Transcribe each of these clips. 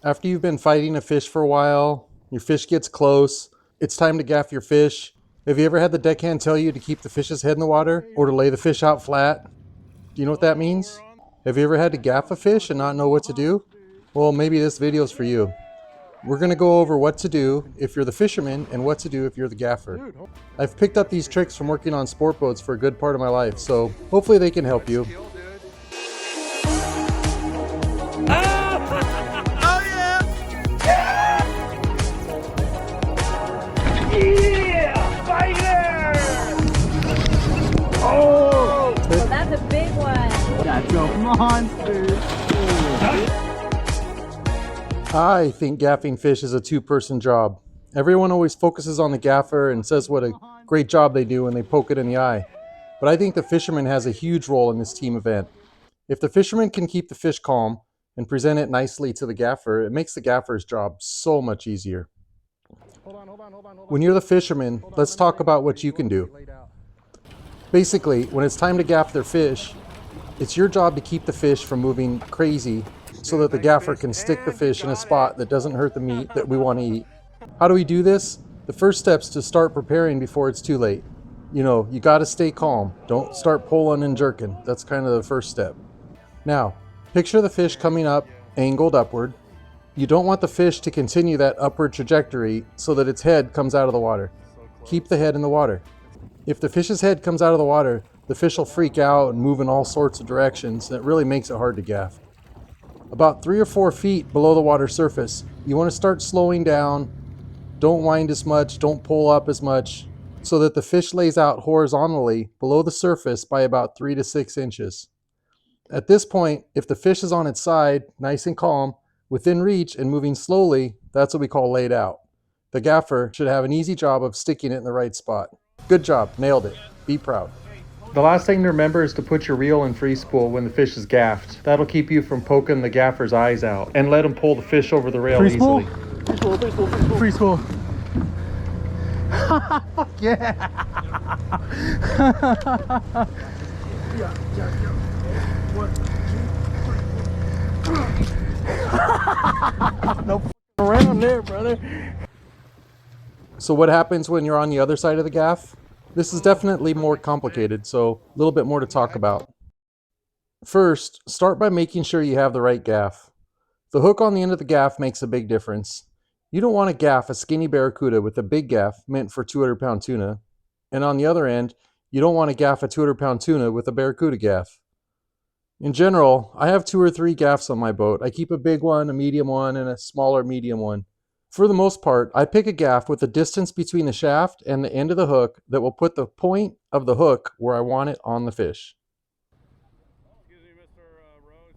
After you've been fighting a fish for a while, your fish gets close, it's time to gaff your fish. Have you ever had the deckhand tell you to keep the fish's head in the water or to lay the fish out flat? Do you know what that means? Have you ever had to gaff a fish and not know what to do? Well, maybe this video is for you. We're going to go over what to do if you're the fisherman and what to do if you're the gaffer. I've picked up these tricks from working on sport boats for a good part of my life, so hopefully they can help you. Oh, that's a big one. That's a monster. I think gaffing fish is a two-person job. Everyone always focuses on the gaffer and says what a great job they do when they poke it in the eye. But I think the fisherman has a huge role in this team event. If the fisherman can keep the fish calm and present it nicely to the gaffer, it makes the gaffer's job so much easier. When you're the fisherman, let's talk about what you can do. Basically, when it's time to gaff their fish, it's your job to keep the fish from moving crazy so that the gaffer can stick the fish in a spot that doesn't hurt the meat that we want to eat. How do we do this? The first step's to start preparing before it's too late. You got to stay calm. Don't start pulling and jerking. That's kind of the first step. Now, picture the fish coming up, angled upward. You don't want the fish to continue that upward trajectory so that its head comes out of the water. Keep the head in the water. If the fish's head comes out of the water, the fish will freak out and move in all sorts of directions, and it really makes it hard to gaff. About 3 or 4 feet below the water surface, you want to start slowing down. Don't wind as much, don't pull up as much, so that the fish lays out horizontally below the surface by about 3 to 6 inches. At this point, if the fish is on its side, nice and calm, within reach and moving slowly, that's what we call laid out. The gaffer should have an easy job of sticking it in the right spot. Good job, nailed it. Be proud. The last thing to remember is to put your reel in free spool when the fish is gaffed. That'll keep you from poking the gaffer's eyes out and let him pull the fish over the rail easily. Free spool, free spool, free spool. Free spool. Fuck yeah. No around there, brother. So what happens when you're on the other side of the gaff? This is definitely more complicated, so a little bit more to talk about. First, start by making sure you have the right gaff. The hook on the end of the gaff makes a big difference. You don't want to gaff a skinny barracuda with a big gaff meant for 200-pound tuna, and on the other end, you don't want to gaff a 200-pound tuna with a barracuda gaff. In general, I have 2 or 3 gaffs on my boat. I keep a big one, a medium one, and a smaller medium one. For the most part, I pick a gaff with a distance between the shaft and the end of the hook that will put the point of the hook where I want it on the fish.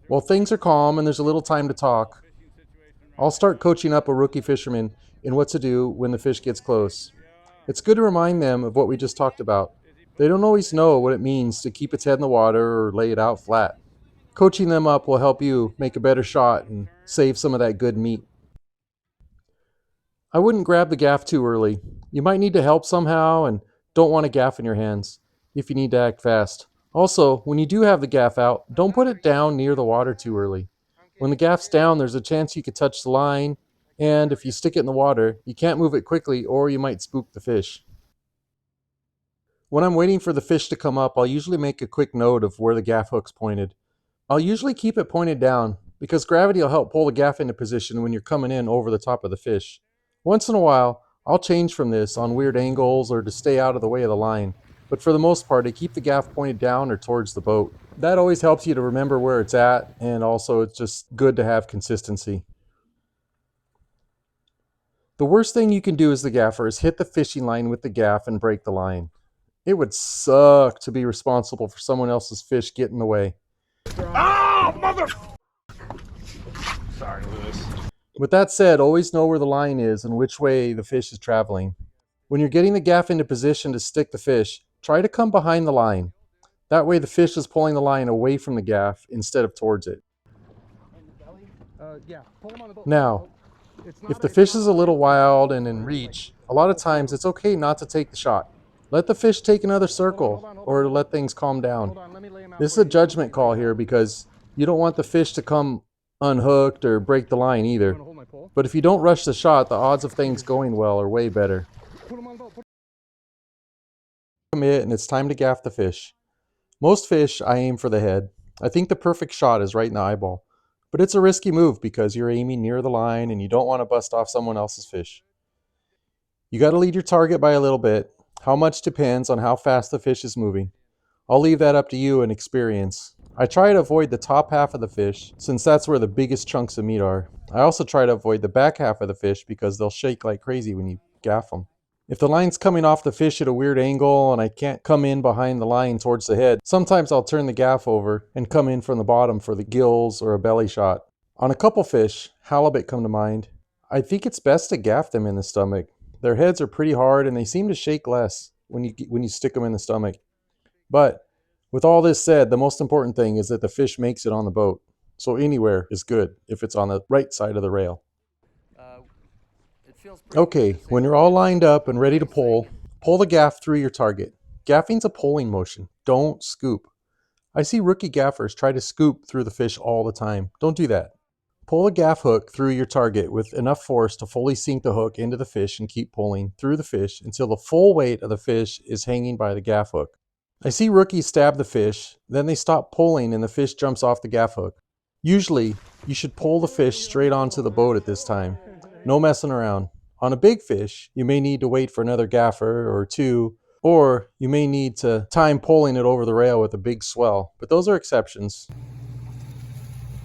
While things are calm and there's a little time to talk, I'll start coaching up a rookie fisherman in what to do when the fish gets close. It's good to remind them of what we just talked about. They don't always know what it means to keep its head in the water or lay it out flat. Coaching them up will help you make a better shot and save some of that good meat. I wouldn't grab the gaff too early. You might need to help somehow and don't want a gaff in your hands if you need to act fast. Also, when you do have the gaff out, don't put it down near the water too early. When the gaff's down, there's a chance you could touch the line, and if you stick it in the water, you can't move it quickly or you might spook the fish. When I'm waiting for the fish to come up, I'll usually make a quick note of where the gaff hook's pointed. I'll usually keep it pointed down because gravity will help pull the gaff into position when you're coming in over the top of the fish. Once in a while, I'll change from this on weird angles or to stay out of the way of the line, but for the most part, I keep the gaff pointed down or towards the boat. That always helps you to remember where it's at, and also it's just good to have consistency. The worst thing you can do as the gaffer is hit the fishing line with the gaff and break the line. It would suck to be responsible for someone else's fish getting in the way. Oh, mother! Sorry, Lewis. With that said, always know where the line is and which way the fish is traveling. When you're getting the gaff into position to stick the fish, try to come behind the line. That way the fish is pulling the line away from the gaff instead of towards it. Now, if the fish is a little wild and in reach, a lot of times it's okay not to take the shot. Let the fish take another circle or let things calm down. This is a judgment call here because you don't want the fish to come unhooked or break the line either. But if you don't rush the shot, the odds of things going well are way better. Commit, and it's time to gaff the fish. Most fish, I aim for the head. I think the perfect shot is right in the eyeball. But it's a risky move because you're aiming near the line and you don't want to bust off someone else's fish. You got to lead your target by a little bit. How much depends on how fast the fish is moving. I'll leave that up to you and experience. I try to avoid the top half of the fish since that's where the biggest chunks of meat are. I also try to avoid the back half of the fish because they'll shake like crazy when you gaff them. If the line's coming off the fish at a weird angle and I can't come in behind the line towards the head, sometimes I'll turn the gaff over and come in from the bottom for the gills or a belly shot. On a couple fish, halibut come to mind, I think it's best to gaff them in the stomach. Their heads are pretty hard and they seem to shake less when you stick them in the stomach. But with all this said, the most important thing is that the fish makes it on the boat. So anywhere is good if it's on the right side of the rail. Okay, when you're all lined up and ready to pull the gaff through your target. Gaffing's a pulling motion. Don't scoop. I see rookie gaffers try to scoop through the fish all the time. Don't do that. Pull the gaff hook through your target with enough force to fully sink the hook into the fish and keep pulling through the fish until the full weight of the fish is hanging by the gaff hook. I see rookies stab the fish, then they stop pulling and the fish jumps off the gaff hook. Usually, you should pull the fish straight onto the boat at this time. No messing around. On a big fish, you may need to wait for another gaffer or two, or you may need to time pulling it over the rail with a big swell, but those are exceptions.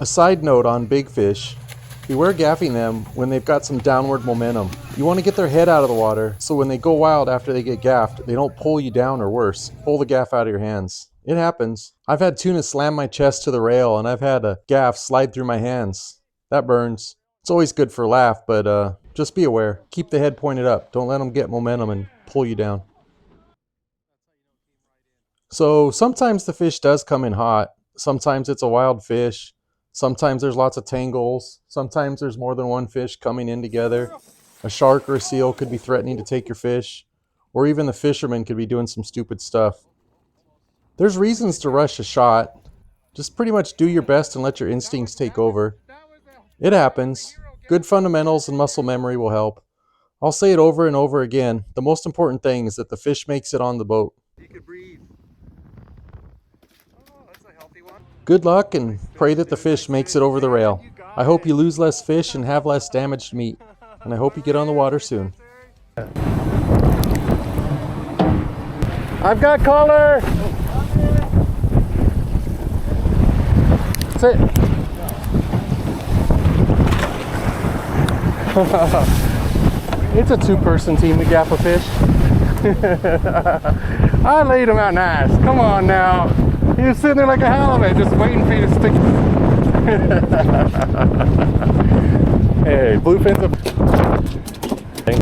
A side note on big fish, beware gaffing them when they've got some downward momentum. You want to get their head out of the water, so when they go wild after they get gaffed, they don't pull you down or worse, pull the gaff out of your hands. It happens. I've had tuna slam my chest to the rail and I've had a gaff slide through my hands. That burns. It's always good for a laugh, but just be aware. Keep the head pointed up. Don't let them get momentum and pull you down. So sometimes the fish does come in hot. Sometimes it's a wild fish. Sometimes there's lots of tangles. Sometimes there's more than one fish coming in together. A shark or a seal could be threatening to take your fish. Or even the fisherman could be doing some stupid stuff. There's reasons to rush a shot. Just pretty much do your best and let your instincts take over. It happens. Good fundamentals and muscle memory will help. I'll say it over and over again. The most important thing is that the fish makes it on the boat. You could breathe. Oh, that's a healthy one. Good luck and pray that the fish makes it over the rail. I hope you lose less fish and have less damaged meat. And I hope you get on the water soon. I've got color. That's it. It's a two-person team to gaff a fish. I laid him out nice. Come on now. He was sitting there like a halibut, just waiting for you to stick. Hey, bluefins.